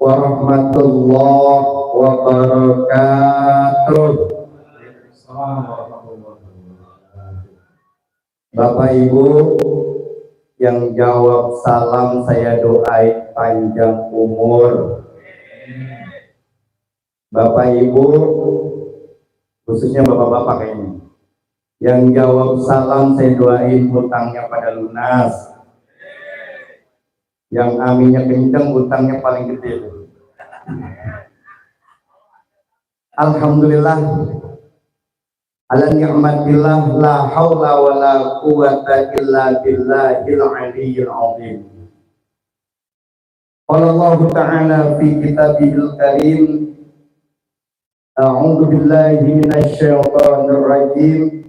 warahmatullahi wabarakatuh. Bapak Ibu yang jawab salam, saya doain panjang umur. Bapak Ibu, khususnya bapak-bapak kayaknya, yang jawab salam saya doain hutangnya pada lunas. Yang aminnya kenceng, hutangnya paling gede. Alhamdulillah, ala ni'matillah, la haula wa la quwata illa billahil aliyyil azim. Qala Allah Ta'ala fi kitabihil karim, a'udzu billahi minasy syaithanir rajim.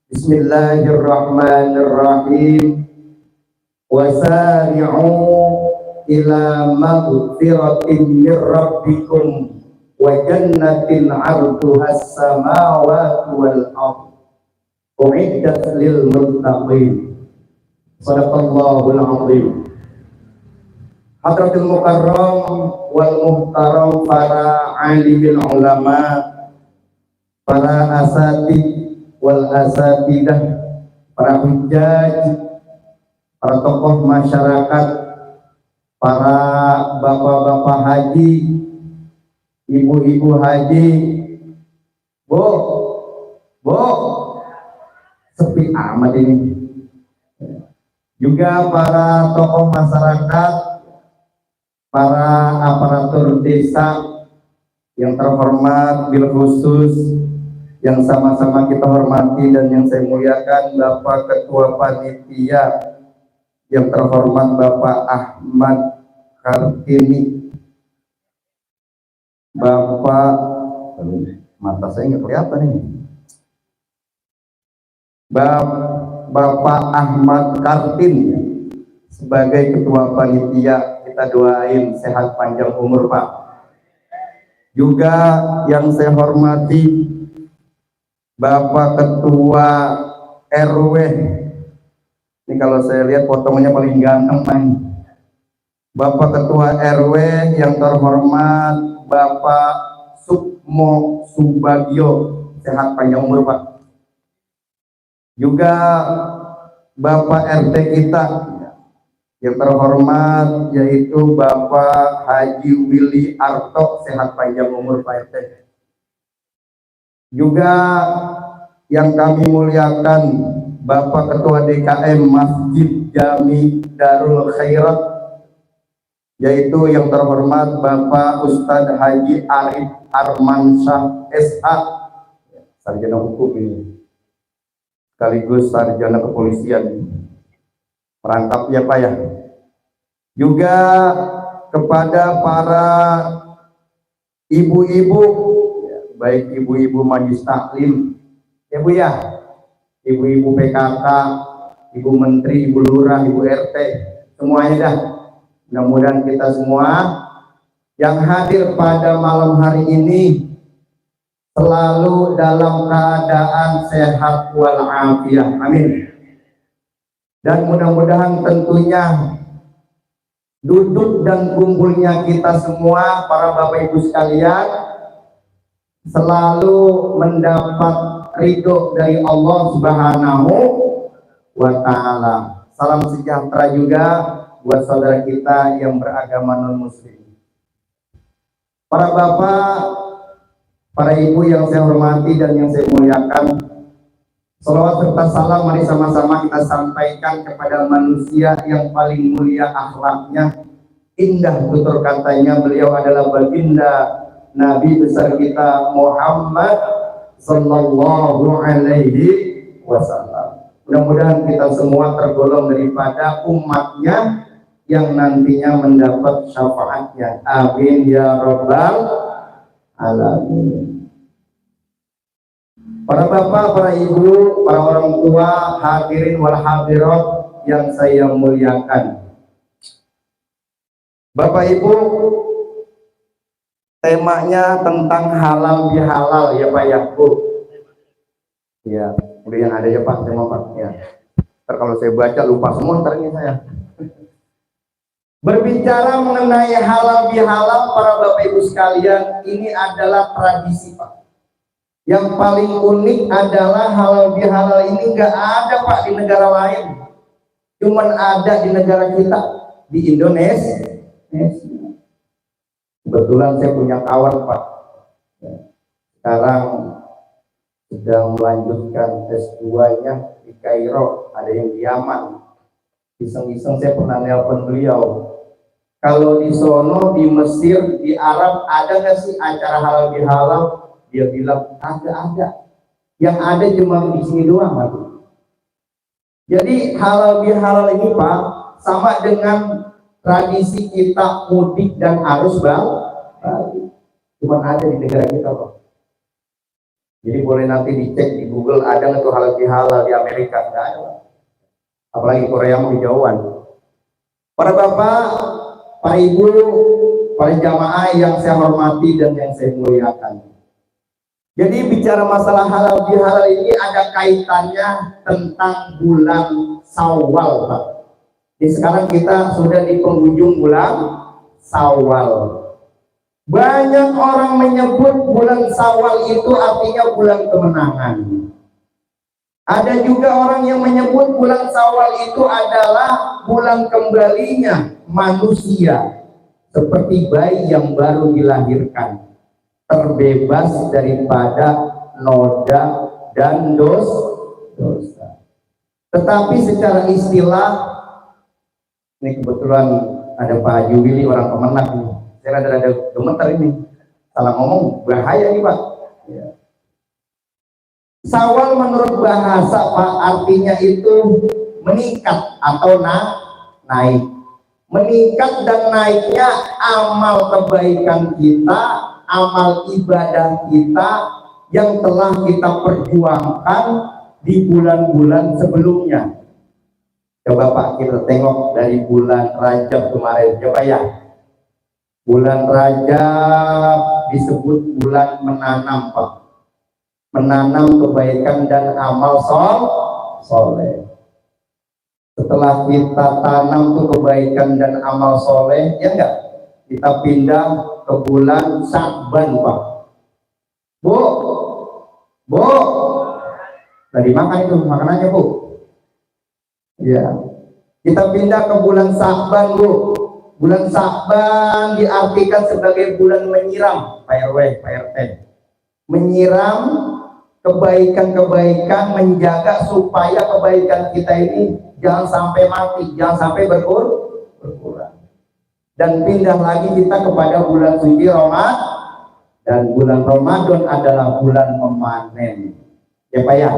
Bismillahirrahmanirrahim. Wasari'u ila maghfiratin mir rabbikum wa jannatin 'arduhas samawati wal ardh u'iddat lil muttaqin. Shadaqallahul 'azim. Hadratul mukarram wal muhtaram, para alimil ulama, para asatid wal asatidah, para hujjaj, para tokoh masyarakat, para bapak-bapak haji, ibu-ibu haji, bu, sepi amat ini. Juga para tokoh masyarakat, para aparatur desa yang terhormat, bil khusus yang sama-sama kita hormati dan yang saya muliakan, Bapak Ketua Panitia yang terhormat Bapak Ahmad Kartini, Bapak, mata saya nggak kelihatan ini, Bapak Ahmad Kartini sebagai Ketua Panitia, kita doain sehat panjang umur Pak. Juga yang saya hormati Bapak Ketua RW. Ini kalau saya lihat potongannya paling ganteng main. Bapak Ketua RW yang terhormat Bapak Sukmo Subagio, sehat panjang umur Pak. Juga Bapak RT kita yang terhormat yaitu Bapak Haji Willy Arto, sehat panjang umur Pak RT. Juga yang kami muliakan Bapak Ketua DKM Masjid Jami Darul Khairat, yaitu yang terhormat Bapak Ustadz Haji Arif Armansyah SH, sarjana hukum ini, sekaligus sarjana kepolisian, merangkap ya Pak ya. Juga kepada para ibu-ibu, baik ibu-ibu majlis taklim, ya Bu ya, ibu-ibu PKK, ibu menteri, ibu lurah, ibu RT, semuanya dah. Mudah-mudahan kita semua yang hadir pada malam hari ini selalu dalam keadaan sehat walafiat. Amin. Dan mudah-mudahan tentunya duduk dan kumpulnya kita semua, para Bapak Ibu sekalian, selalu mendapat ridho dari Allah Subhanahu wa Ta'ala. Salam sejahtera juga buat saudara kita yang beragama non-muslim. Para bapak, para ibu yang saya hormati dan yang saya muliakan, salawat serta salam mari sama-sama kita sampaikan kepada manusia yang paling mulia akhlaknya, indah tutur katanya. Beliau adalah baginda Nabi besar kita Muhammad sallallahu alaihi wasallam. Mudah-mudahan kita semua tergolong daripada umatnya yang nantinya mendapat syafaatnya. Amin ya rabbal alamin. Para bapak, para ibu, para orang tua, hadirin wal hadirat yang saya muliakan. Bapak Ibu, temanya tentang halal bihalal ya Pak ya Bu. Ya, udah yang ada ya Pak, tema Pak ya. Ntar kalau saya baca lupa semua ntar ini saya. Berbicara mengenai halal bihalal, para Bapak Ibu sekalian, ini adalah tradisi Pak. Yang paling unik adalah halal bihalal ini nggak ada Pak di negara lain, cuman ada di negara kita, di Indonesia. Kebetulan saya punya kawan Pak, sekarang sedang melanjutkan S2-nya di Kairo, ada yang di Yaman. Iseng-iseng saya pernah nelpon beliau, kalau di sono, di Mesir, di Arab ada nggak sih acara halal bihalal? Dia bilang ada. Yang ada cuma di sini doang Pak. Jadi halal bihalal ini Pak sama dengan tradisi kita mudik dan arus balik. Cuma ada di negara kita Pak. Jadi boleh nanti dicek di Google, ada nggak tuh halal bihalal di Amerika? Nggak ada Pak. Apalagi Korea mau dijauhan. Para bapak, para ibu, para jamaah yang saya hormati dan yang saya muliakan. Jadi bicara masalah halal bihalal ini ada kaitannya tentang bulan Syawal Pak. Jadi sekarang kita sudah di penghujung bulan Syawal. Banyak orang menyebut bulan Syawal itu artinya bulan kemenangan. Ada juga orang yang menyebut bulan Syawal itu adalah bulan kembalinya manusia seperti bayi yang baru dilahirkan, terbebas daripada noda dan dosa. Tetapi secara istilah, ini kebetulan ada Pak Haji Willy, orang Kemenak nih. Saya ada gemeter ini, salah ngomong bahaya nih Pak. Ya. Syawal menurut bahasa Pak artinya itu meningkat atau naik. Meningkat dan naiknya amal kebaikan kita, amal ibadah kita yang telah kita perjuangkan di bulan-bulan sebelumnya. Coba Pak kita tengok dari bulan Rajab kemarin, coba ya. Bulan Rajab disebut bulan menanam Pak. Menanam kebaikan dan amal soleh. Setelah kita tanam tuh kebaikan dan amal soleh, ya enggak? Kita pindah ke bulan Sya'ban Pak. Bu, tadi makan itu makanannya Bu. Ya, kita pindah ke bulan Sya'ban Bu. Bulan Sya'ban diartikan sebagai bulan menyiram, Pak RW, Pak RT. Menyiram kebaikan-kebaikan, menjaga supaya kebaikan kita ini jangan sampai mati, jangan sampai berkurang. Dan pindah lagi kita kepada bulan suci Ramadan, dan bulan Ramadan adalah bulan memanen. Ya Pak ya,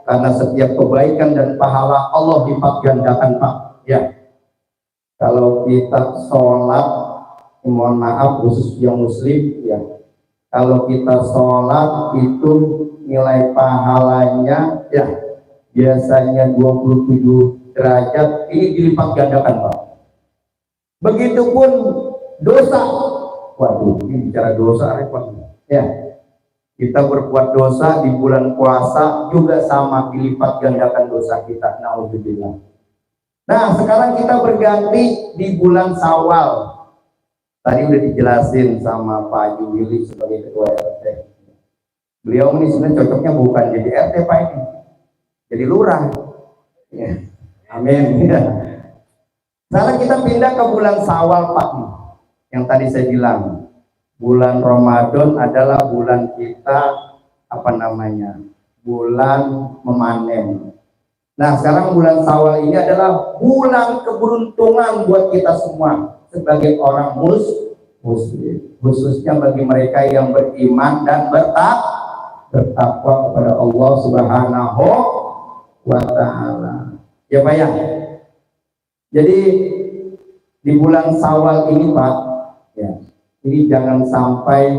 karena setiap kebaikan dan pahala Allah lipat gandakan Pak. Ya, kalau kita sholat, mohon maaf khusus yang muslim ya, kalau kita sholat itu nilai pahalanya ya biasanya 27 derajat, ini dilipat gandakan Pak. Begitupun dosa. Waduh, ini bicara dosa repot ya. Kita berbuat dosa di bulan puasa juga sama, dilipat gandakan dosa kita. Nauzubillah. Nah sekarang kita berganti di bulan Syawal. Tadi udah dijelasin sama Pak Haji Willy sebagai ketua RT. Beliau ini sebenarnya cocoknya bukan jadi RT Pak ini, jadi lurah. Ya. Amin. Ya. Sekarang kita pindah ke bulan Syawal Pak. Yang tadi saya bilang, bulan Ramadan adalah bulan kita bulan memanen. Nah sekarang bulan Syawal ini adalah bulan keberuntungan buat kita semua sebagai orang muslim, khususnya bagi mereka yang beriman dan bertakwa kepada Allah Subhanahu wa Ta'ala. Ya Pak ya. Jadi di bulan Syawal ini Pak, ya, ini jangan sampai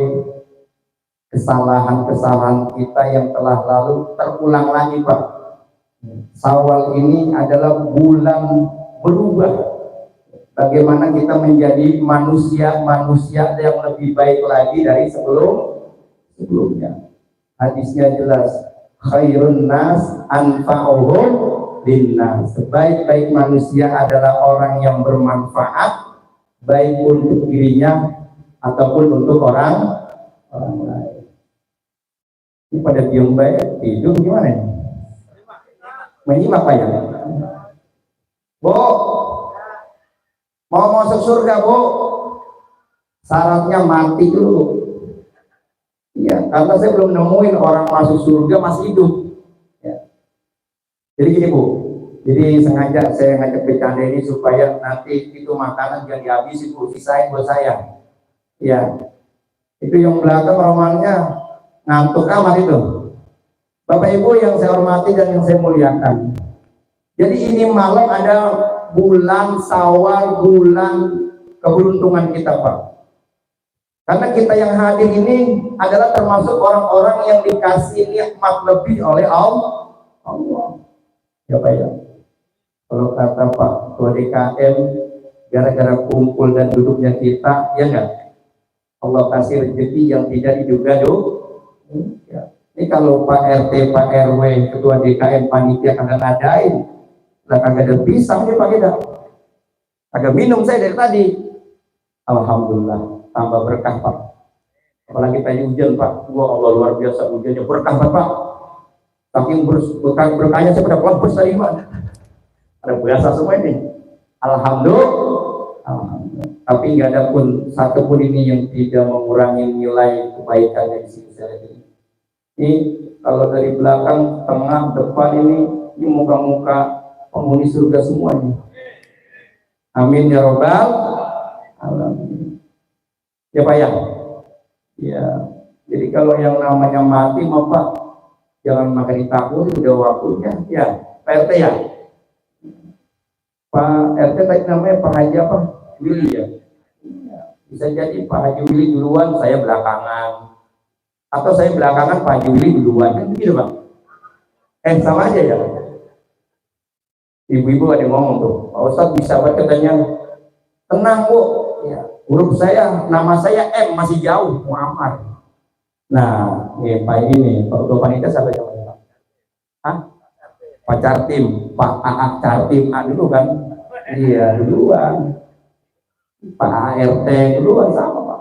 kesalahan-kesalahan kita yang telah lalu terulang lagi Pak. Syawal ini adalah bulan berubah. Bagaimana kita menjadi manusia yang lebih baik lagi dari sebelumnya. Hadisnya jelas, khairun nas anfa'uhum linnas. Sebaik-baik manusia adalah orang yang bermanfaat baik untuk dirinya ataupun untuk orang lain. Ini pada diam baik, tidur gimana ini? Menyimak apa ya? Bu, mau masuk surga Bu, syaratnya mati dulu. Iya, karena saya belum nemuin orang masuk surga masih hidup. Ya. Jadi gini Bu, jadi sengaja saya ngajak bercanda ini supaya nanti itu makanan jangan dihabisin Bu, sisain buat saya. Ya, itu yang belakang romannya ngantuk amat itu. Bapak Ibu yang saya hormati dan yang saya muliakan. Jadi ini malam ada bulan Syawal, bulan keberuntungan kita Pak. Karena kita yang hadir ini adalah termasuk orang-orang yang dikasih nikmat lebih oleh Allah. Ya Pak ya. Kalau kata Pak Ketua DKM, gara-gara kumpul dan duduknya kita, ya enggak? Allah kasih rezeki yang tidak diduga ya. Ini kalau Pak RT, Pak RW, Ketua DKM, panitia kagak ngadain, lah kagak ada pisang nih Pak kita. Kagak minum saya dari tadi. Alhamdulillah, tambah berkah Pak. Apalagi tadi hujan Pak, wah Allah luar biasa hujannya berkah Pak. Saking berkahnya saya pada pelempes tadi Pak. Ada biasa semua ini. Alhamdulillah. Tapi nggak ada pun satu pun ini yang tidak mengurangi nilai kebaikannya di sini saya ini. Ini kalau dari belakang, tengah, depan ini muka-muka penghuni surga semua ini. Amin ya robbal alamin. Ya Pak ya. Ya. Jadi kalau yang namanya mati, Pak, jangan makan ditabur, udah waktunya. Ya, Pak RT ya. Pak RT tadi namanya Pak Haji apa? Willy ya. Bisa jadi Pak Haji Willy duluan, saya belakangan. Atau saya belakangan Pak Haji Willy duluan, kan begitu Pak? Sama aja ya. Ibu-ibu ada yang ngomong tuh, Pak Ustadz bisa buat katanya, tenang Bu, ya, huruf saya, nama saya M masih jauh, Muhammad. Nah, nih Pak ini nih, Pak Ketua Panitia siapa namanya Pak? Hah? Pak Cartim, Pak AA Cartim A dulu kan? Iya duluan. Pak ART duluan sama Pak.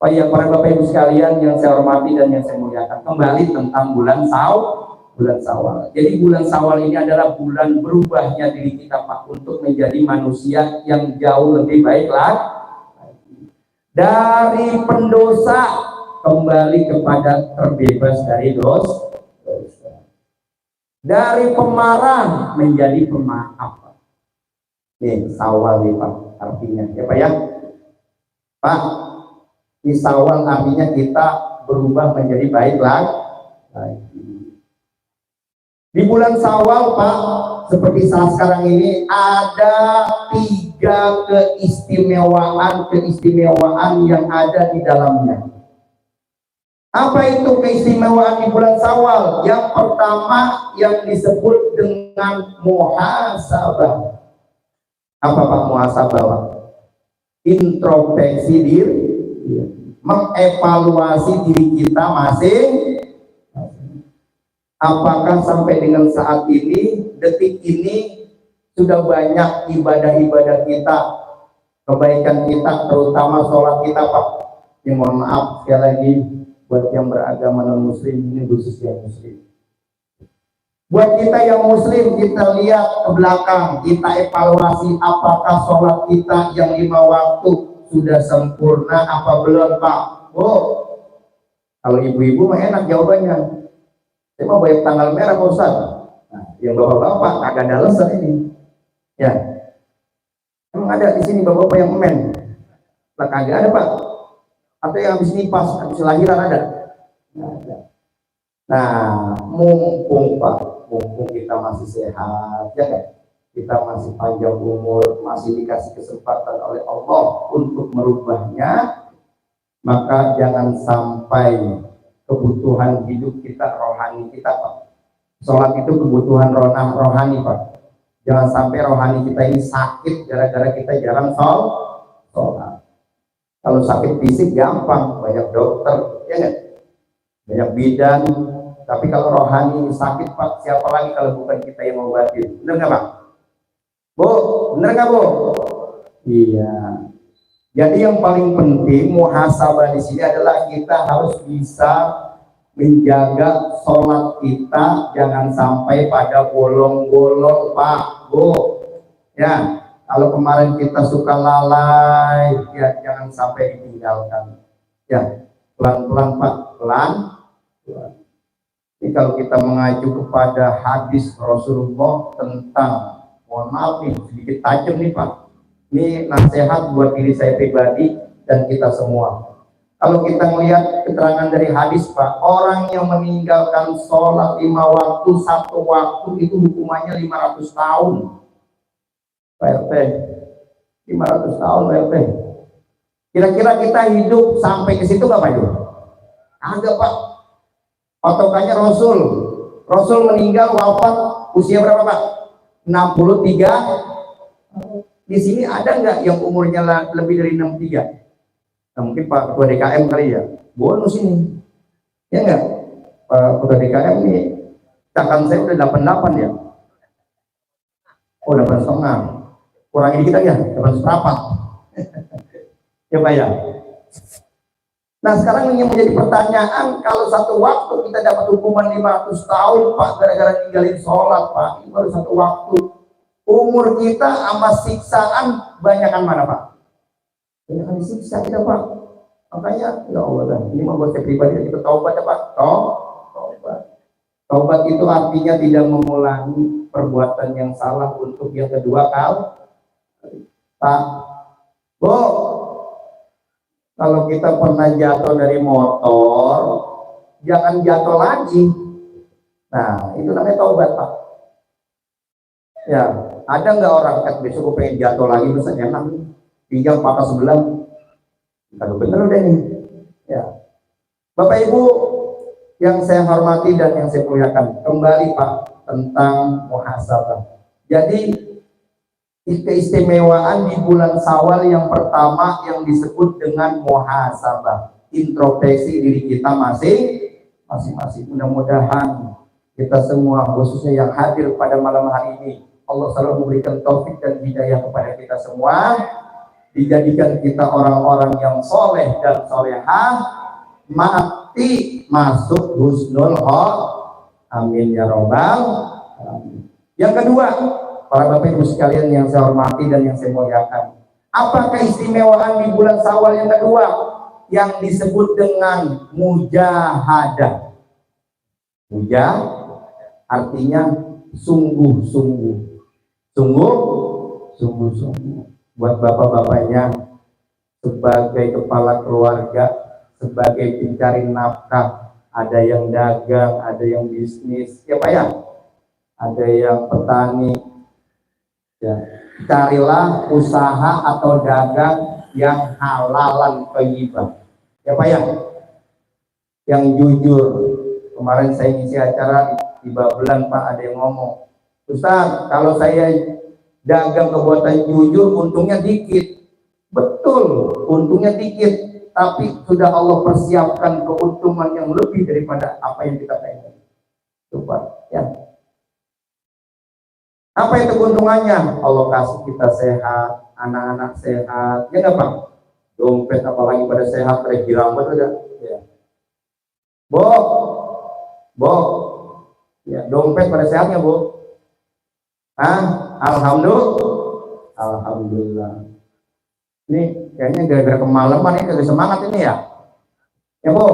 Pak ya, para Bapak Ibu sekalian yang saya hormati dan yang saya muliakan, kembali tentang bulan Syawal. Jadi bulan Syawal ini adalah bulan berubahnya diri kita Pak untuk menjadi manusia yang jauh lebih baik lagi. Dari pendosa kembali kepada terbebas dari dosa. Dari pemarah menjadi pemaaf. Nih Syawal nih Pak artinya ya Pak ya. Pak, di Syawal artinya kita berubah menjadi baik lagi. Di bulan Syawal Pak, seperti saat sekarang ini ada 3 keistimewaan yang ada di dalamnya. Apa itu keistimewaan di bulan Syawal? Yang pertama yang disebut dengan muhasabah. Apa Pak muhasabah Pak? Introspeksi diri, mengevaluasi diri kita masing. Apakah sampai dengan saat ini, detik ini, sudah banyak ibadah-ibadah kita, kebaikan kita, terutama sholat kita Pak. Yang mohon maaf sekali lagi buat yang beragama non muslim, ini khusus yang muslim. Buat kita yang muslim, kita lihat ke belakang, kita evaluasi apakah sholat kita yang 5 waktu sudah sempurna apa belum Pak. Kalau ibu-ibu mah enak jawabannya. Saya mau bayar tanggal merah Pak Ustaz. Nah, yang bapak-bapak kagak ada alasan ini. Ya. Emang ada di sini bapak-bapak yang men? Lah kagak ada Pak. Atau yang habis nipas, habis lahiran ada? Nggak ada. Nah, mumpung Pak, mumpung kita masih sehat, ya kan? Kita masih panjang umur, masih dikasih kesempatan oleh Allah untuk merubahnya, maka jangan sampai kebutuhan hidup kita, rohani kita Pak. Sholat itu kebutuhan rohani Pak. Jangan sampai rohani kita ini sakit gara-gara kita jarang sholat. Kalau sakit fisik gampang, banyak dokter, ya kan? Banyak bidan. Tapi kalau rohani ini sakit Pak, siapa lagi kalau bukan kita yang ngobatin? Bener nggak Pak? Bu, bener nggak Bu? Iya. Jadi yang paling penting muhasabah di sini adalah kita harus bisa menjaga sholat kita jangan sampai pada bolong-bolong, Pak, Bu. Ya, kalau kemarin kita suka lalai, ya jangan sampai ditinggalkan. Ya, pelan-pelan, Pak, pelan. Jadi kalau kita mengacu kepada hadis Rasulullah tentang, mohon maaf nih, sedikit tajam nih, Pak. Ini nasihat buat diri saya pribadi dan kita semua. Kalau kita melihat keterangan dari hadis, Pak, orang yang meninggalkan sholat 5 waktu, 1 waktu itu hukumannya 500 tahun. Pak RT, 500 tahun Pak RT. Kira-kira kita hidup sampai ke situ nggak Pak Yul? Ada Pak. Patokannya Rasul meninggal wafat usia berapa Pak? 63. Di sini ada nggak yang umurnya lebih dari 63? Nah, mungkin Pak Ketua DKM kali ya, bonus ini. Ya nggak? Pak Ketua DKM ini, cakan saya udah 88 ya. Oh, 8,5. Kurangi dikit aja, 8,4. Ya Pak ya. Nah sekarang yang menjadi pertanyaan, kalau 1 waktu kita dapat hukuman 500 tahun Pak, gara-gara ninggalin sholat Pak, ini baru 1 waktu. Umur kita sama siksaan banyakan mana Pak? Banyakan disiksa kita Pak. Makanya ya Allah, ini mau buat saya pribadi, kita taubat ya Pak. Taubat. Taubat itu artinya tidak mengulangi perbuatan yang salah untuk yang kedua kali. Pak, Bu, kalau kita pernah jatuh dari motor, jangan jatuh lagi. Nah, itu namanya taubat Pak. Ya, ada nggak orang kan besok gue pengen jatuh lagi, misalnya enak nih, tinggal patah sebelah, kalau bener udah nih. Ya, Bapak Ibu yang saya hormati dan yang saya muliakan, kembali Pak tentang muhasabah. Jadi keistimewaan di bulan Syawal yang pertama yang disebut dengan muhasabah, introspeksi diri kita masing-masing. Mudah-mudahan kita semua, khususnya yang hadir pada malam hari ini, Allah selalu memberikan taufik dan hidayah kepada kita semua, dijadikan kita orang-orang yang soleh dan solehah, mati masuk husnul khotimah. Amin ya robbal alamin. Yang kedua, para Bapak Ibu sekalian yang saya hormati dan yang saya muliakan, apa keistimewaan di bulan Syawal yang kedua yang disebut dengan mujahadah? Artinya sungguh-sungguh. Buat bapak-bapaknya, sebagai kepala keluarga, sebagai pencari nafkah, ada yang dagang, ada yang bisnis, ya Pak ya, ada yang petani, ya, carilah usaha atau dagang yang halalan thayyibah, ya Pak ya, yang jujur. Kemarin saya ngisi acara di Babelan Pak, ada yang ngomong, Ustaz, kalau saya dagang kebuatan jujur untungnya dikit. Betul, untungnya dikit, tapi sudah Allah persiapkan keuntungan yang lebih daripada apa yang kita pengen. Coba ya, apa itu keuntungannya? Allah kasih kita sehat, anak-anak sehat, ya nggak Pak? Dompet apalagi pada sehat, pada rambut udah ya. Bo, ya dompet pada sehatnya Bu. Alhamdulillah. Ini kayaknya gara-gara kemalaman ini kagak semangat ini ya. Ya Bu,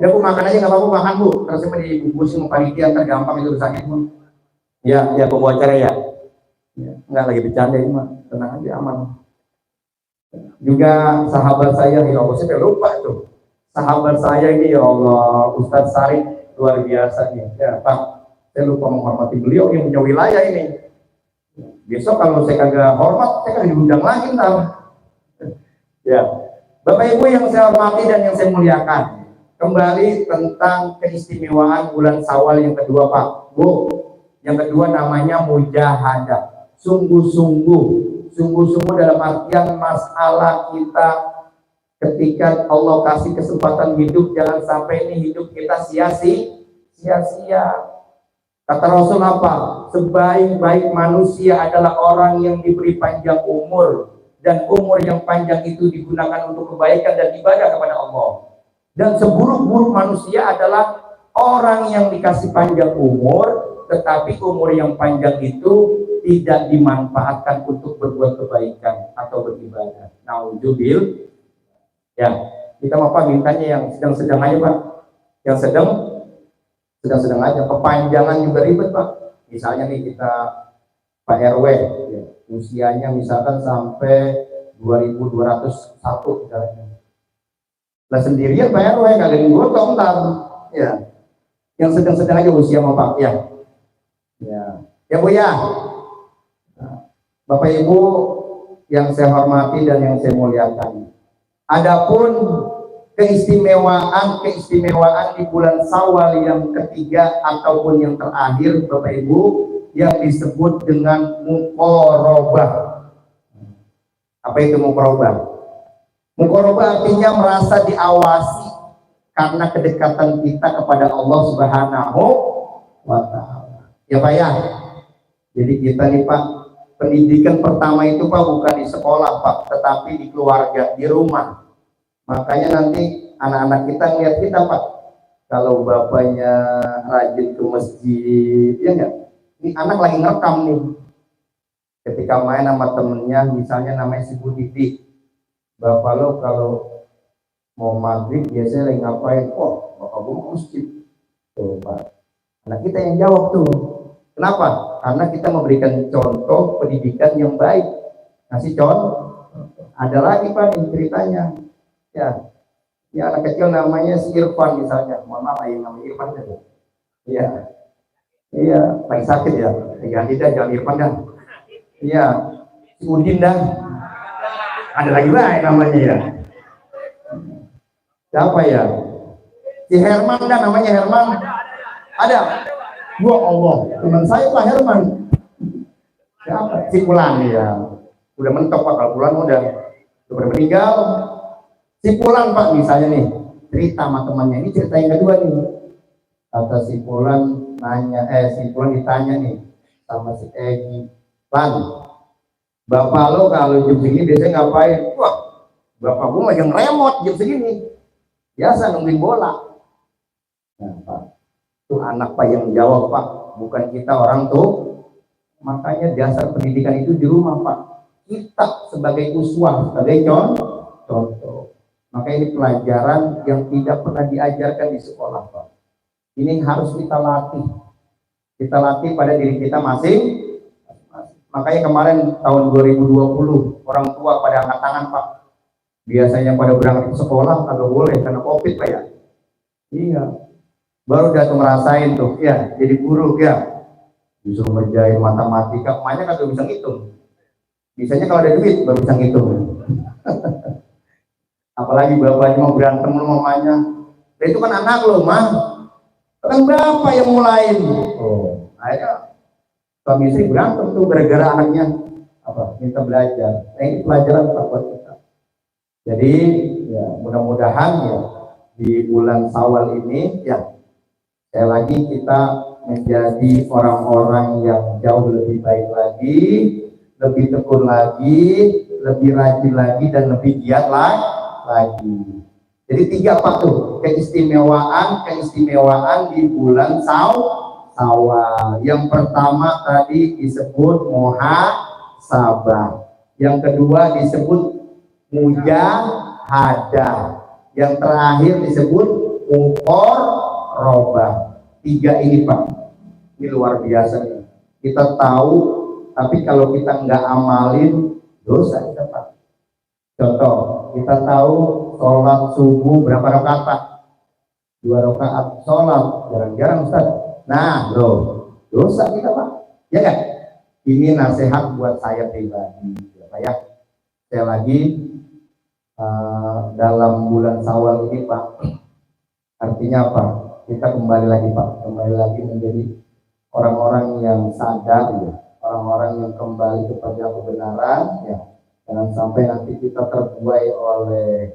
ya Bu makan aja nggak apa-apa, makan Bu. Terus saya dibungkusin sama panitia, ntar gampang itu rusaknya Bu. Ya pembawa acara ya. Nggak lagi bercanda ini mah, tenang aja aman. Juga sahabat saya, ya Allah saya lupa tuh. Sahabat saya ini ya Allah, Ustadz Sarif luar biasa nih. Ya Pak, saya lupa menghormati beliau yang punya wilayah ini. Besok kalau saya kagak hormat, saya kan diundang lagi ntar. Ya, Bapak Ibu yang saya hormati dan yang saya muliakan, kembali tentang keistimewaan bulan Syawal yang kedua Pak, Bu. Yang kedua namanya mujahadah, sungguh-sungguh dalam artian masalah kita ketika Allah kasih kesempatan hidup, jangan sampai ini hidup kita sia-sia. Kata Rasul apa? Sebaik-baik manusia adalah orang yang diberi panjang umur dan umur yang panjang itu digunakan untuk kebaikan dan ibadah kepada Allah. Dan seburuk-buruk manusia adalah orang yang dikasih panjang umur, tetapi umur yang panjang itu tidak dimanfaatkan untuk berbuat kebaikan atau beribadah. Naudzubillah. Ya, kita mau apa mintanya yang sedang-sedang aja Pak. Yang sedang-sedang aja. Kepanjangan juga ribet Pak. Misalnya nih kita Pak RW, ya, usianya misalkan sampai 2201 misalnya. Lah sendirian Pak RW kagak digotong ntar. Ya. Yang sedang-sedang aja usia mau Pak ya. Ya. Ya Bu ya. Nah, Bapak Ibu yang saya hormati dan yang saya muliakan. Adapun keistimewaan di bulan Syawal yang ketiga ataupun yang terakhir Bapak Ibu yang disebut dengan muqarabah. Apa itu muqarabah? Muqarabah artinya merasa diawasi karena kedekatan kita kepada Allah Subhanahu wa Ta'ala. Ya Pak ya. Jadi kita nih Pak, pendidikan pertama itu Pak bukan di sekolah Pak, tetapi di keluarga, di rumah. Makanya nanti anak-anak kita ngeliat kita Pak, kalau bapaknya rajin ke masjid, ya enggak? Ini anak lagi ngerekam nih. Ketika main sama temennya, misalnya namanya si Bu Didi, bapak lo kalau mau maghrib biasanya lagi ngapain? Oh, bapak gue mau masjid. Tuh Pak, anak kita yang jawab tuh. Kenapa? Karena kita memberikan contoh pendidikan yang baik. Kasih contoh. Ada lagi Pak nih ceritanya. Ya, ya anak kecil namanya si Irfan misalnya. Mohon maaf yang namanya Irfan itu. Iya, iya, lagi sakit ya. Ganti dah, jangan Irfan dah. Iya, si Udin dah. Ada lagi lah namanya ya. Siapa ya? Si Herman dah namanya Herman. Ada. Gua Allah, teman saya Pak Herman. Siapa? Si Pulan ya. Udah mentok Pak, kalau Pulan udah meninggal. Si Pulan Pak misalnya nih, cerita sama temannya. Ini cerita yang kedua nih. Kata si Pulan nanya, si Pulan ditanya nih sama si Egi. Lan, bapak lo kalau jam segini biasanya ngapain? Wah, bapak gua megang remote jam segini. Biasa nungguin bola. Nah Pak, itu anak Pak yang jawab Pak, bukan kita orang tuh. Makanya dasar pendidikan itu di rumah Pak. Kita sebagai uswah, sebagai contoh. Maka ini pelajaran yang tidak pernah diajarkan di sekolah Pak. Ini harus kita latih. Kita latih pada diri kita masing. Makanya kemarin tahun 2020 orang tua pada angkat tangan Pak. Biasanya pada berangkat ke sekolah kagak boleh karena COVID Pak ya. Iya. Baru jatuh ngerasain tuh, ya jadi guru ya. Disuruh ngerjain matematika, emaknya kagak bisa ngitung. Bisanya kalau ada duit baru bisa ngitung. Apalagi bapaknya mau berantem sama mamanya. Nah, itu kan anak lo mah. Kan bapak yang mulain. Oh, akhirnya suami istri berantem tuh gara-gara anaknya apa minta belajar. Nah ini pelajaran Pak buat kita. Jadi ya mudah-mudahan ya di bulan Syawal ini ya sekali lagi kita menjadi orang-orang yang jauh lebih baik lagi, lebih tekun lagi, lebih rajin lagi dan lebih giat lagi. Jadi 3 apa tuh keistimewaan di bulan Syawal. Yang pertama tadi disebut muhasabah, yang kedua disebut mujahadah, yang terakhir disebut muqarabah. 3 ini Pak, ini luar biasa nih. Kita tahu, tapi kalau kita nggak amalin dosa kita Pak. Contoh, kita tahu sholat subuh berapa rakaat Pak? 2 rakaat sholat, jarang-jarang Ustaz. Nah, dosa kita Pak, ya kan? Ini nasihat buat saya pribadi, ya Pak ya. Saya lagi dalam bulan Syawal ini Pak, artinya apa? Kita kembali lagi Pak, kembali lagi menjadi orang-orang yang sadar ya, orang-orang yang kembali kepada kebenaran ya. Jangan sampai nanti kita terbuai oleh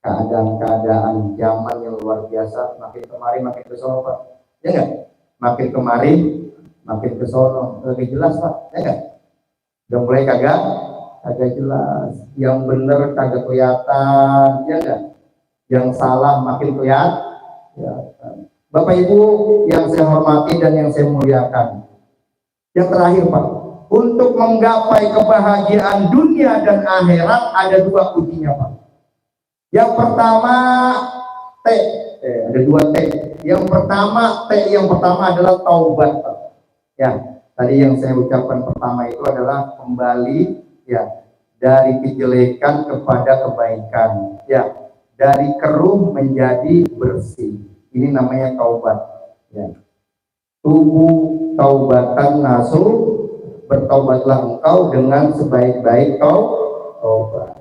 keadaan-keadaan zaman yang luar biasa, makin kemari makin ke sono Pak, ya enggak? Makin kemari makin ke sono, lebih jelas Pak, ya enggak? Udah mulai kagak agak jelas, yang bener kagak kelihatan, ya enggak? Yang salah makin kelihatan. Ya. Bapak Ibu yang saya hormati dan yang saya muliakan, yang terakhir Pak, untuk menggapai kebahagiaan dunia dan akhirat ada dua kuncinya Pak. Yang pertama T, ada dua T. Yang pertama adalah taubat Pak. Ya, tadi yang saya ucapkan pertama itu adalah kembali ya dari kejelekan kepada kebaikan, ya dari keruh menjadi bersih. Ini namanya taubat. Ya. Tubuh taubatan nasuh, bertaubatlah engkau dengan sebaik-baik taubat.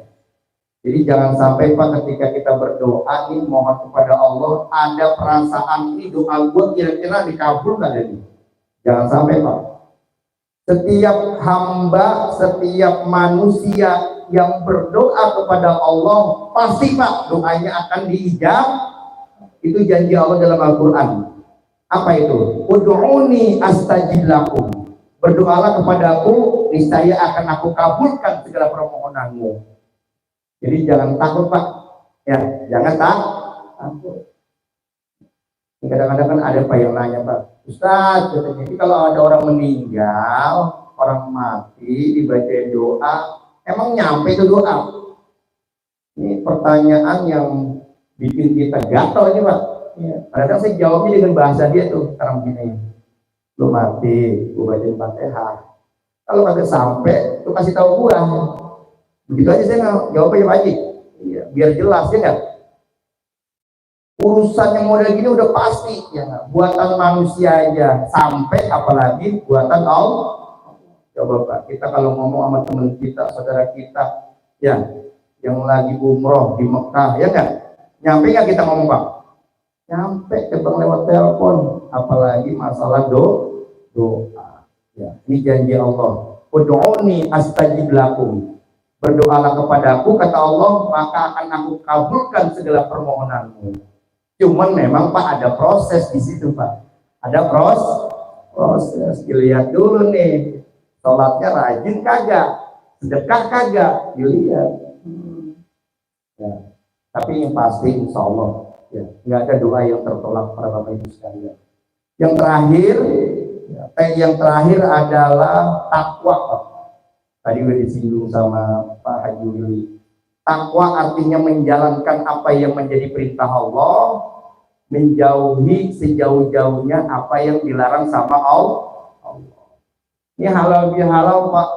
Jadi jangan sampai Pak ketika kita berdoa ini mohon kepada Allah ada perasaan ini doa gue kira-kira dikabulkan ini. Jangan sampai Pak. Setiap hamba, setiap manusia yang berdoa kepada Allah pasti Pak doanya akan diijabah. Itu janji Allah dalam Al-Quran. Apa itu? Ud'uni astajib lakum. Berdoalah kepadaku, niscaya akan aku kabulkan segala permohonanmu. Jadi jangan takut Pak. Ya, jangan takut. Kadang-kadang kan ada Pak yang nanya Pak, Ustaz, katanya, jadi kalau ada orang meninggal, orang mati, dibaca doa, emang nyampe itu doa? Ini pertanyaan yang bikin kita gatal ini Pak. Ya. Kadang saya jawabnya dengan bahasa dia tuh, sekarang begini, lu mati, gua bacain Fatihah. Kalau kagak sampai, lu kasih tahu gua. Begitu aja saya jawabnya Pak Haji. Iya, biar jelas ya nggak. Urusan yang model gini udah pasti ya nggak. Buatan manusia aja sampai, apalagi buatan Allah. Coba Pak, kita kalau ngomong sama teman kita, saudara kita, ya yang lagi umroh di Mekah, ya nggak? Nyampe nggak kita ngomong Pak? Nyampe, kebang lewat telepon, apalagi masalah doa. Ya, ini janji Allah. Ud'uni astajib lakum. Berdoalah kepadaku, kata Allah, maka akan aku kabulkan segala permohonanmu. Cuman memang Pak ada proses di situ Pak. Ada proses. Dilihat dulu nih, sholatnya rajin kagak, sedekah kagak, dilihat. Ya. Tapi yang pasti insya Allah ya, nggak ada doa yang tertolak para Bapak Ibu sekalian. Yang terakhir, yang terakhir adalah takwa Pak. Tadi udah disinggung sama Pak Haji Willy. Takwa artinya menjalankan apa yang menjadi perintah Allah, menjauhi sejauh-jauhnya apa yang dilarang sama Allah. Ini halal bihalal Pak.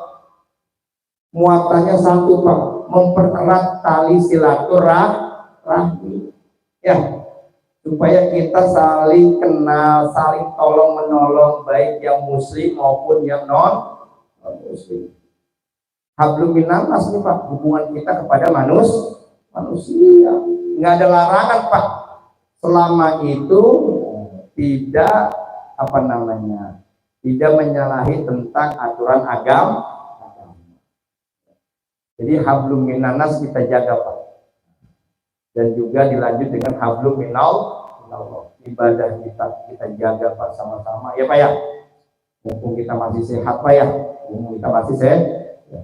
Muatannya satu Pak, mempererat tali silaturahmi. Ya, supaya kita saling kenal, saling tolong menolong, baik yang muslim maupun yang non muslim. Hablum minanas nih Pak, hubungan kita kepada manusia. Nggak ada larangan Pak, selama itu tidak tidak menyalahi tentang aturan agama. Jadi hablum minanas kita jaga Pak. Dan juga dilanjut dengan hablum minallah. Ibadah kita jaga Pak sama-sama. Ya Pak ya. Mumpung kita masih sehat Pak ya. Mumpung kita masih sehat. Ya.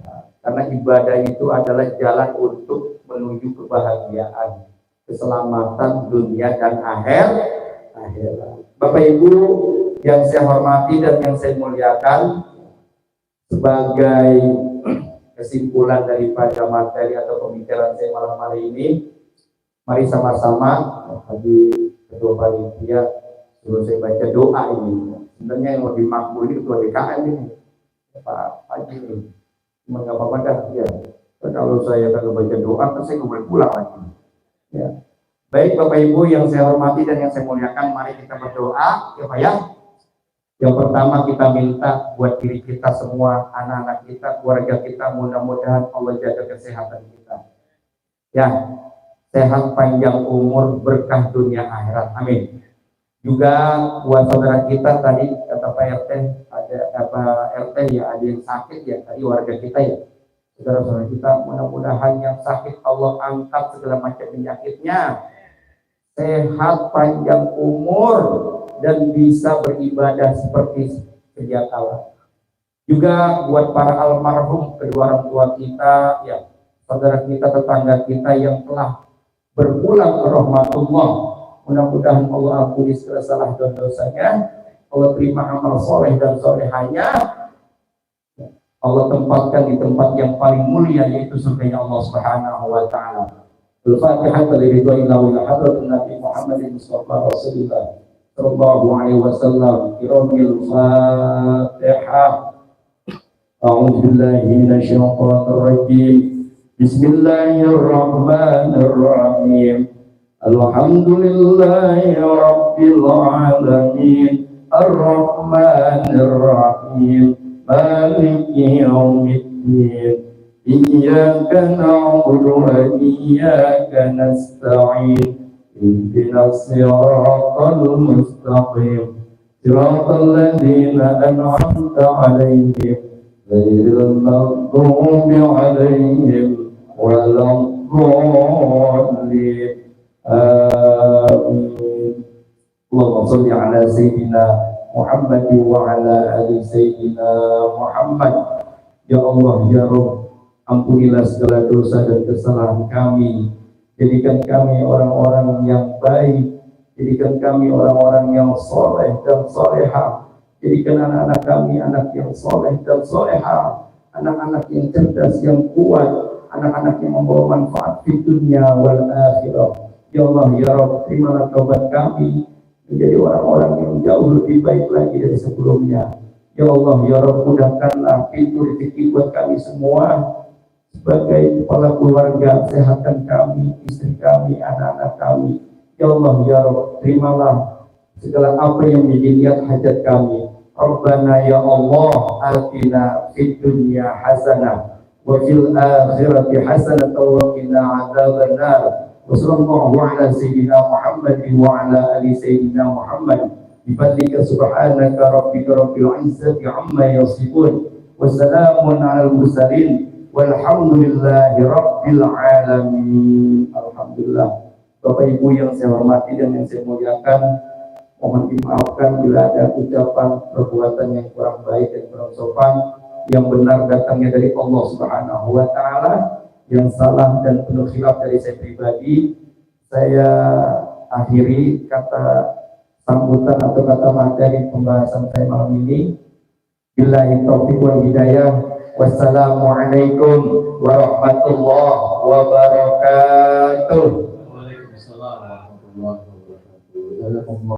Karena ibadah itu adalah jalan untuk menuju kebahagiaan, keselamatan dunia dan akhirat. Bapak Ibu yang saya hormati dan yang saya muliakan, sebagai kesimpulan daripada materi atau pembicaraan saya malam hari ini, mari sama-sama bagi ketua panitia suruh saya baca doa ini. Sebenarnya yang lebih makbul ini ketua DKM ini, Pak Haji ini. Cuma nggak apa-apa dah ya. Kalau saya kagak baca doa, terus saya nggak boleh pulang lagi. Ya. Baik Bapak Ibu yang saya hormati dan yang saya muliakan, mari kita berdoa ya Pak ya. Yang pertama kita minta buat diri kita semua, anak-anak kita, keluarga kita, mudah-mudahan Allah jaga kesehatan kita. Ya, sehat panjang umur, berkah dunia akhirat. Amin. Juga buat saudara kita tadi kata Pak RT, ada apa RT ya, ada yang sakit ya, tadi warga kita ya. Saudara-saudara kita, mudah-mudahan yang sakit Allah angkat segala macam penyakitnya. Sehat panjang umur dan bisa beribadah seperti sedia kala. Juga buat para almarhum kedua orang tua kita, ya, saudara kita, tetangga kita yang telah berpulang ke rahmatullah. Mudah-mudahan Allah ampuni segala salah dan dosanya, Allah terima amal soleh dan solehanya, Allah tempatkan di tempat yang paling mulia, yaitu surga Allah Subhanahu wa taala. Al-Fatihah lillahi wa hadratin Nabi Muhammadin Mustafa Rasulullah sallallahu alaihi wasallam. Qiratul Fatihah. أعوذ بالله من الشيطان الرجيم بسم الله الرحمن الرحيم الحمد لله رب العالمين الرحمن الرحيم مالك يوم الدين إياك نعبد وإياك نستعين اهدنا الصراط المستقيم صراط الذين أنعمت عليهم غير المغضوب عليهم ولا الضالين آمين. اللهم صل على سيدنا محمد وعلى آل سيدنا Muhammad. Ya Allah, ya Rabb, ampunilah segala dosa dan kesalahan kami. Jadikan kami orang-orang yang baik, jadikan kami orang-orang yang soleh dan solehah. Jadikan anak-anak kami anak yang soleh dan solehah, anak-anak yang cerdas, yang kuat, anak-anak yang membawa manfaat di dunia wal akhirah. Ya Allah, ya Rabb, terimalah taubat kami menjadi orang-orang yang jauh lebih baik lagi dari sebelumnya. Ya Allah, ya Rabb, mudahkanlah pintu rezeki buat kami semua. Sebagai kepala keluarga, sehatkan kami, istri kami, anak-anak kami. Ya Allah, ya Rabb, terimalah segala apa yang menjadi niat hajat kami. Rabbana ya Allah, atina fid dunya hasanah wa fil akhirati hasanah wa qina adzabannar. Wa sallallahu ala sayyidina Muhammad wa ala ali sayyidina Muhammad. Bi fadlika subhanaka rabbika rabbil izzati amma yasifun. Wa salamun alal mursalin walhamdulillahi rabbil alamin. Alhamdulillah. Bapak Ibu yang saya hormati dan yang saya muliakan, mohon dimaafkan bila ada ucapan perbuatan yang kurang baik dan kurang sopan. Yang benar datangnya dari Allah Subhanahu wa taala, yang salah dan penuh khilaf dari saya pribadi. Saya akhiri kata sambutan atau kata materi pembahasan saya malam ini. Billahi taufiq wal hidayah. Wassalamualaikum warahmatullahi wabarakatuh. Waalaikumsalam warahmatullahi wabarakatuh.